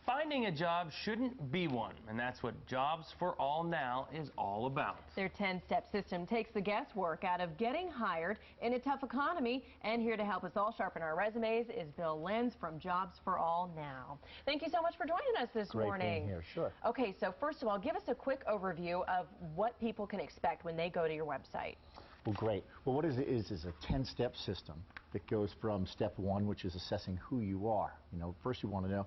finding a job shouldn't be one, and that's what Jobs for All Now is all about. Their 10-step system takes the guesswork out of getting hired in a tough economy, and here to help us all sharpen our resumes is Bill Lenz from Jobs for All Now. Thank you so much for joining us this morning. Great being here, sure. Okay, so first of all, give us a quick overview of what people can expect when they go to your website. Well, great. Well, what it is a 10-step system that goes from step 1, which is assessing who you are. First you want to know,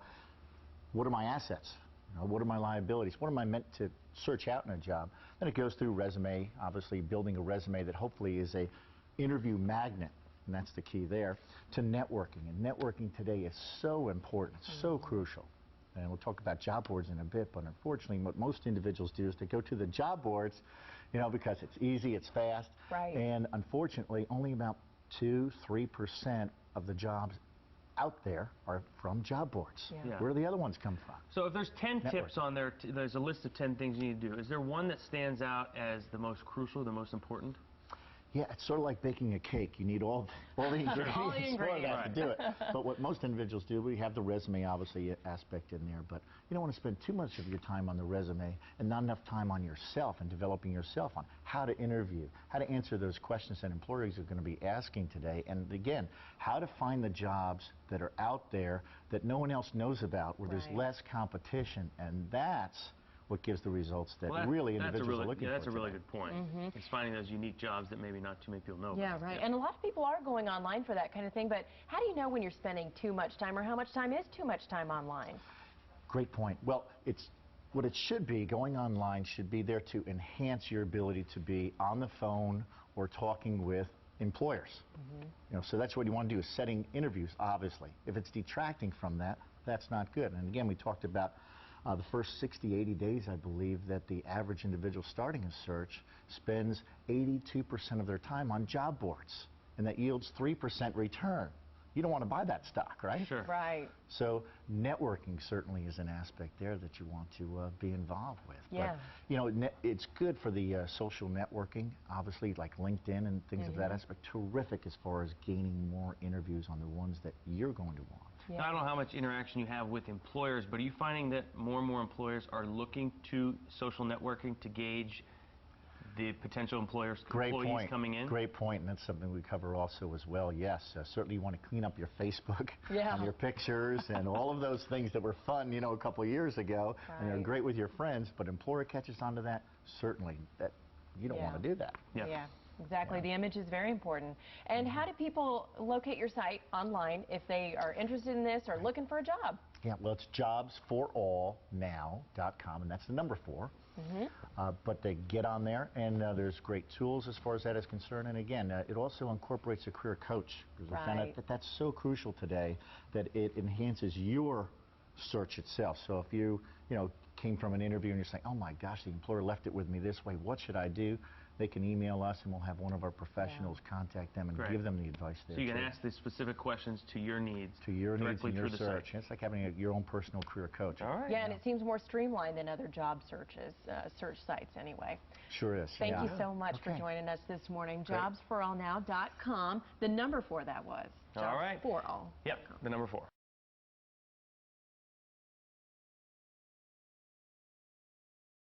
what are my assets? What are my liabilities? What am I meant to search out in a job? Then it goes through resume, obviously building a resume that hopefully is a interview magnet, and that's the key there, to networking. And networking today is so important, so crucial. And we'll talk about job boards in a bit, but unfortunately what most individuals do is they go to the job boards, because it's easy, it's fast, right. And unfortunately only about 2–3% of the jobs out there are from job boards. Yeah. Where do the other ones come from? So if there's 10 tips on there, there's a list of 10 things you need to do. Is there one that stands out as the most crucial, the most important? Yeah, it's sort of like baking a cake. You need all the ingredients, for that to do it. But what most individuals do, we have the resume obviously aspect in there, but you don't want to spend too much of your time on the resume and not enough time on yourself and developing yourself on how to interview, how to answer those questions that employers are going to be asking today, and again, how to find the jobs that are out there that no one else knows about, where there's less competition, and that's what gives the results that really individuals are looking for. That's a really good point. It's finding those unique jobs that maybe not too many people know about. Yeah, right. And a lot of people are going online for that kind of thing, but how do you know when you're spending too much time, or how much time is too much time online? Great point. Well, what it should be, going online should be there to enhance your ability to be on the phone or talking with employers. So that's what you want to do, is setting interviews, obviously. If it's detracting from that, that's not good. And again, we talked about the first 60–80 days, I believe, that the average individual starting a search spends 82% of their time on job boards, and that yields 3% return. You don't want to buy that stock, right? Sure. Right. So networking certainly is an aspect there that you want to be involved with. Yeah. But, it's good for the social networking, obviously, like LinkedIn and things of that aspect. Terrific as far as gaining more interviews on the ones that you're going to want. Yeah. Now, I don't know how much interaction you have with employers, but are you finding that more and more employers are looking to social networking to gauge the potential employees coming in? Great point, and that's something we cover also as well. Yes, certainly you want to clean up your Facebook and your pictures and all of those things that were fun, a couple of years ago, and they're great with your friends, but employer catches on to that, certainly that you don't want to do that. Yeah. Exactly. The image is very important. And how do people locate your site online if they are interested in this or looking for a job? Yeah, well, it's jobsforallnow.com, and that's the number 4. But they get on there, and there's great tools as far as that is concerned. And again, it also incorporates a career coach, because we found out that that's so crucial today, that it enhances your search itself. So if you came from an interview and you're saying, oh my gosh, the employer left it with me this way, what should I do? They can email us, and we'll have one of our professionals contact them and give them the advice there. So you can ask the specific questions to your needs. To your needs and your search. It's like having your own personal career coach. All right. Yeah, and it seems more streamlined than other job search sites anyway. Sure is. Thank you so much for joining us this morning. Jobsforallnow.com. The number 4 that was. All right. Jobsforall. Yep, the number 4.